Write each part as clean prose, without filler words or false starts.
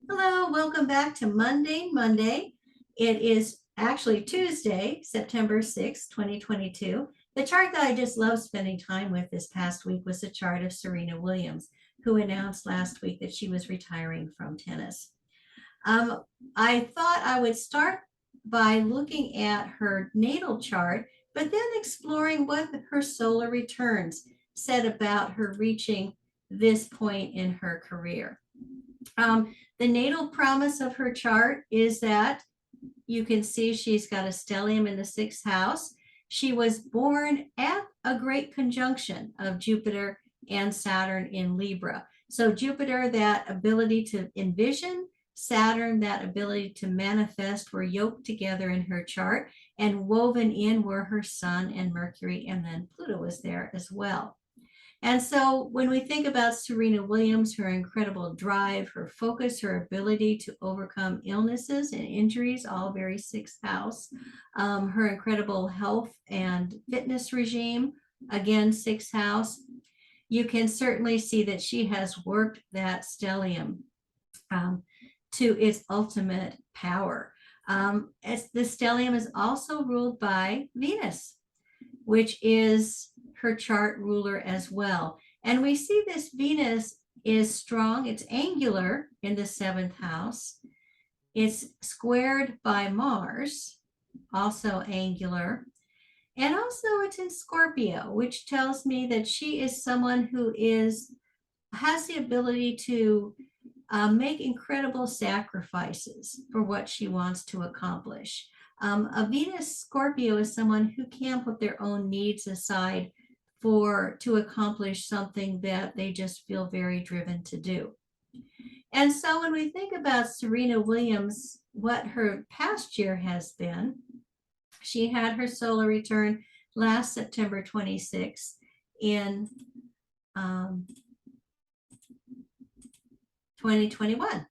Hello, welcome back to Monday. It is actually Tuesday, September 6th, 2022. The chart that I just loved spending time with this past week was the chart of Serena Williams, who announced last week that she was retiring from tennis. Um, I thought I would start by looking at her natal chart, but then exploring what her solar returns said about her reaching this point in her career. The natal promise of her chart is that you can see she's got a stellium in the sixth house. She was born at a great conjunction of Jupiter and Saturn in Libra. So Jupiter, that ability to envision, Saturn, that ability to manifest, were yoked together in her chart and woven in were her Sun and Mercury, and then Pluto was there as well. And so when we think about Serena Williams, her incredible drive, her focus, her ability to overcome illnesses and injuries, all very sixth house, her incredible health and fitness regime, again, sixth house, you can certainly see that she has worked that stellium to its ultimate power. As the stellium is also ruled by Venus, which is her chart ruler as well. And we see this Venus is strong. It's angular in the seventh house. It's squared by Mars, also angular. And also it's in Scorpio, which tells me that she is someone who has the ability to make incredible sacrifices for what she wants to accomplish. A Venus Scorpio is someone who can put their own needs aside to accomplish something that they just feel very driven to do. And so when we think about Serena Williams, what her past year has been, she had her solar return last September 26th in 2021.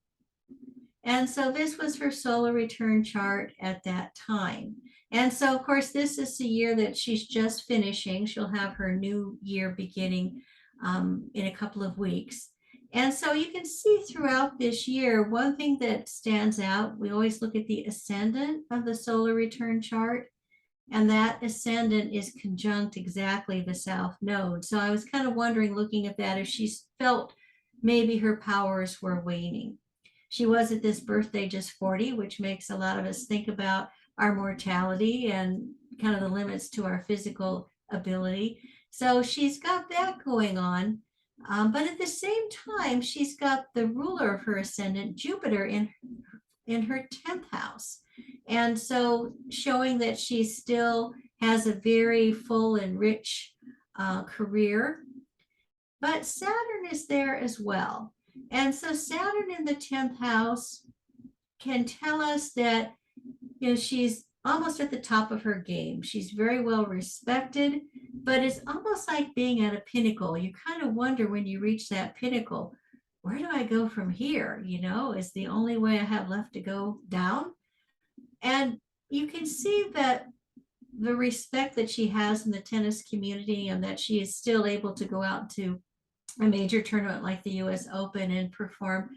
And so this was her solar return chart at that time. And so, of course, this is the year that she's just finishing. She'll have her new year beginning in a couple of weeks. And so you can see throughout this year, one thing that stands out, we always look at the ascendant of the solar return chart, and that ascendant is conjunct exactly the south node. So I was kind of wondering, looking at that, if she felt maybe her powers were waning. She was at this birthday just 40, which makes a lot of us think about our mortality and kind of the limits to our physical ability. So she's got that going on. But at the same time, she's got the ruler of her ascendant, Jupiter, in her 10th house. And so showing that she still has a very full and rich career. But Saturn is there as well. And so Saturn in the 10th house can tell us that, she's almost at the top of her game. She's very well respected, but it's almost like being at a pinnacle. You kind of wonder when you reach that pinnacle, where do I go from here? Is the only way I have left to go down? And you can see that the respect that she has in the tennis community, and that she is still able to go out to a major tournament like the US Open and perform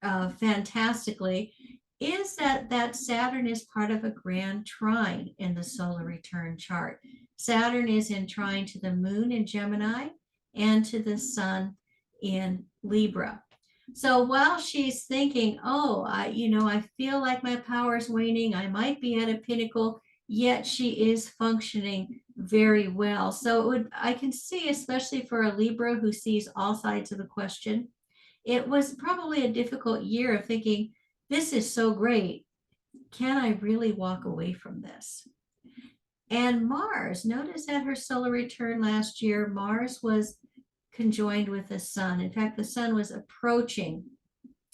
fantastically, is that Saturn is part of a grand trine in the solar return chart. Saturn is in trine to the moon in Gemini and to the sun in Libra. So while she's thinking, oh, I feel like my power is waning, I might be at a pinnacle, yet she is functioning very well. So I can see, especially for a Libra who sees all sides of the question, it was probably a difficult year of thinking, this is so great. Can I really walk away from this? And Mars, notice at her solar return last year, Mars was conjoined with the sun. In fact, the sun was approaching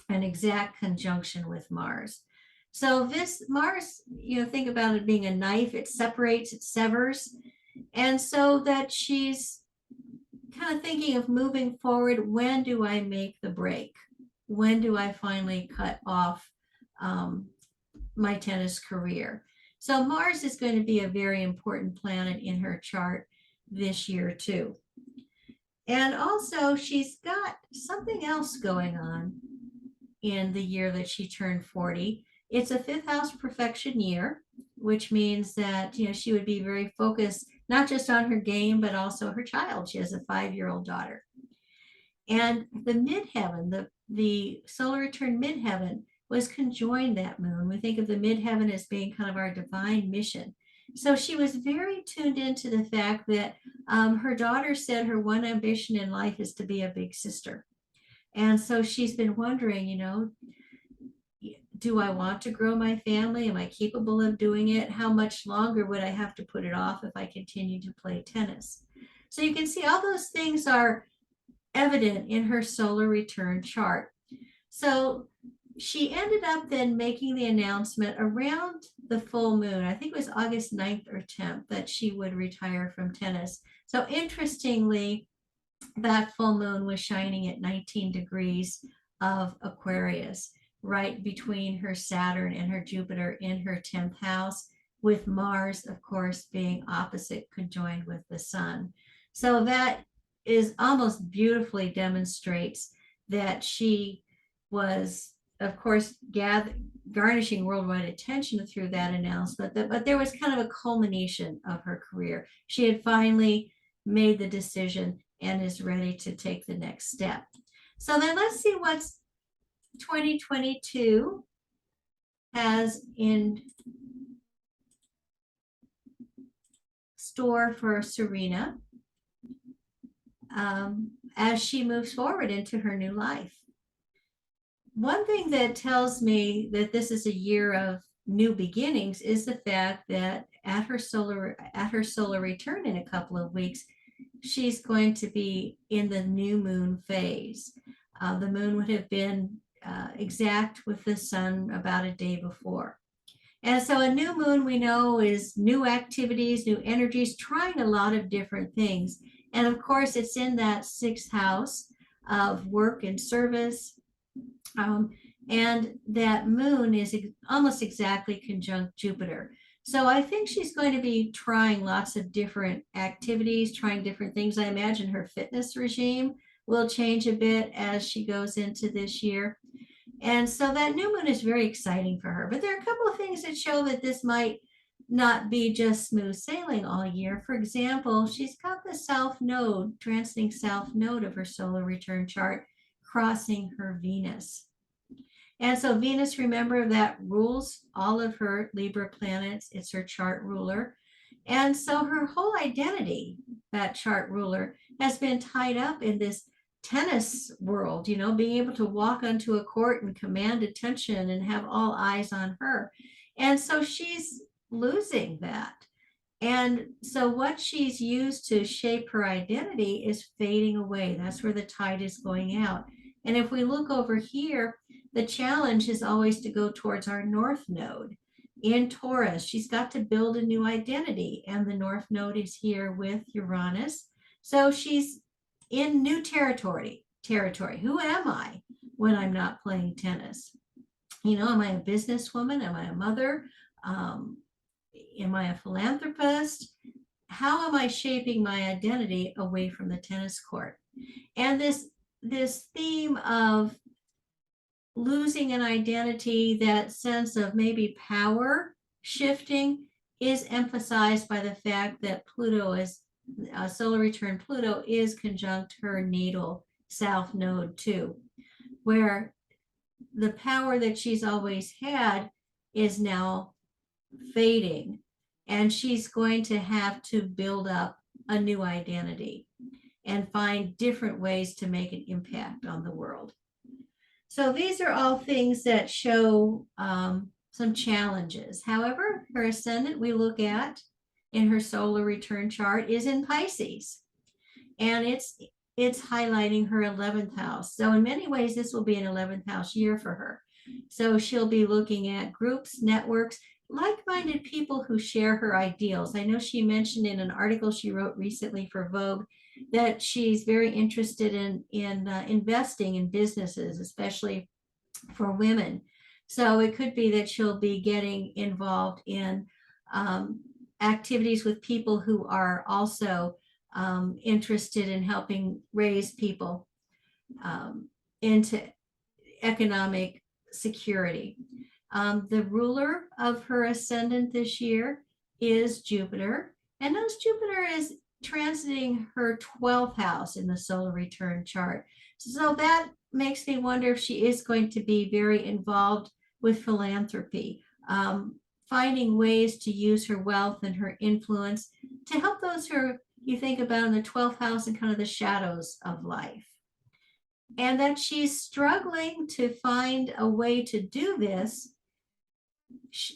an exact conjunction with Mars. So this Mars, think about it being a knife. It separates, it severs. And so that she's kind of thinking of moving forward. When do I make the break? When do I finally cut off my tennis career? So Mars is going to be a very important planet in her chart this year too. And also she's got something else going on in the year that she turned 40. It's a fifth house perfection year, which means that she would be very focused not just on her game but also her child. She has a 5-year-old daughter. And the midheaven, the solar return midheaven, was conjoined that moon. We think of the midheaven as being kind of our divine mission. So she was very tuned into the fact that her daughter said her one ambition in life is to be a big sister. And so she's been wondering, do I want to grow my family? Am I capable of doing it? How much longer would I have to put it off if I continue to play tennis? So you can see all those things are evident in her solar return chart. So she ended up then making the announcement around the full moon. I think it was August 9th or 10th that she would retire from tennis. So interestingly, that full moon was shining at 19 degrees of Aquarius, right between her Saturn and her Jupiter in her 10th house, with Mars, of course, being opposite, conjoined with the sun. So that is almost beautifully demonstrates that she was, of course, garnishing worldwide attention through that announcement, but there was kind of a culmination of her career. She had finally made the decision and is ready to take the next step. So then let's see what's 2022 has in store for Serena as she moves forward into her new life. One thing that tells me that this is a year of new beginnings is the fact that at her solar return in a couple of weeks, she's going to be in the new moon phase. The moon would have been exact with the sun about a day before. And so a new moon, we know, is new activities, new energies, trying a lot of different things. And of course, it's in that 6th house of work and service. And that moon is almost exactly conjunct Jupiter. So I think she's going to be trying lots of different activities, trying different things. I imagine her fitness regime will change a bit as she goes into this year. And so that new moon is very exciting for her. But there are a couple of things that show that this might not be just smooth sailing all year. For example, she's got the south node, transiting south node of her solar return chart, crossing her Venus. And so Venus, remember, that rules all of her Libra planets. It's her chart ruler. And so her whole identity, that chart ruler, has been tied up in this tennis world, being able to walk onto a court and command attention and have all eyes on her. And so she's losing that. And so what she's used to shape her identity is fading away. That's where the tide is going out. And if we look over here, the challenge is always to go towards our north node in Taurus. She's got to build a new identity, and the north node is here with Uranus. So she's in new territory. Who am I when I'm not playing tennis? Am I a businesswoman? Am I a mother? Am I a philanthropist? How am I shaping my identity away from the tennis court? And this theme of losing an identity, that sense of maybe power shifting, is emphasized by the fact that Pluto is solar return Pluto is conjunct her natal south node too, where the power that she's always had is now fading, and she's going to have to build up a new identity and find different ways to make an impact on the world. So these are all things that show some challenges. However, her ascendant we look at in her solar return chart is in Pisces, and it's highlighting her 11th house. So in many ways, this will be an 11th house year for her. So she'll be looking at groups, networks, like-minded people who share her ideals. I know she mentioned in an article she wrote recently for Vogue that she's very interested in investing in businesses, especially for women. So it could be that she'll be getting involved in activities with people who are also interested in helping raise people into economic security. The ruler of her ascendant this year is Jupiter, and notice Jupiter is transiting her 12th house in the solar return chart. So that makes me wonder if she is going to be very involved with philanthropy, finding ways to use her wealth and her influence to help those who you think about in the 12th house and kind of the shadows of life. And that she's struggling to find a way to do this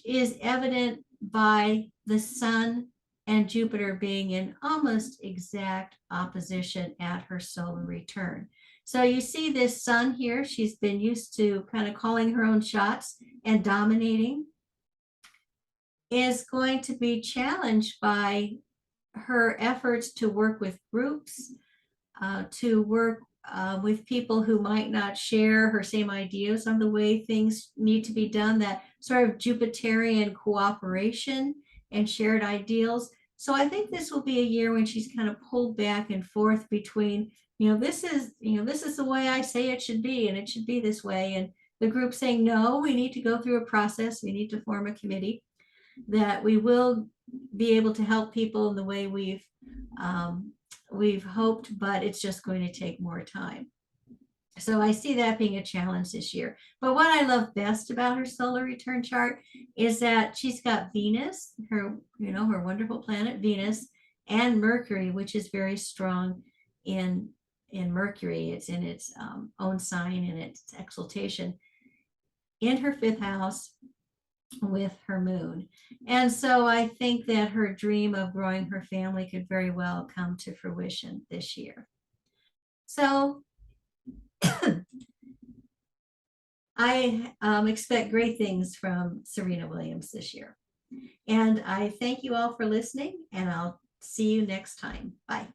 is evident by the Sun and Jupiter being in almost exact opposition at her solar return. So you see this Sun here, she's been used to kind of calling her own shots and dominating, is going to be challenged by her efforts to work with groups, to work with people who might not share her same ideas on the way things need to be done, that sort of Jupiterian cooperation and shared ideals. So I think this will be a year when she's kind of pulled back and forth between, this is the way I say it should be, and it should be this way. And the group saying, no, we need to go through a process. We need to form a committee that we will be able to help people in the way we've hoped, but it's just going to take more time. So I see that being a challenge this year. But what I love best about her solar return chart is that she's got Venus, her wonderful planet Venus, and Mercury, which is very strong in Mercury. It's in its own sign and its exaltation in her 5th house with her moon. And so I think that her dream of growing her family could very well come to fruition this year. So I expect great things from Serena Williams this year. And I thank you all for listening, and I'll see you next time. Bye.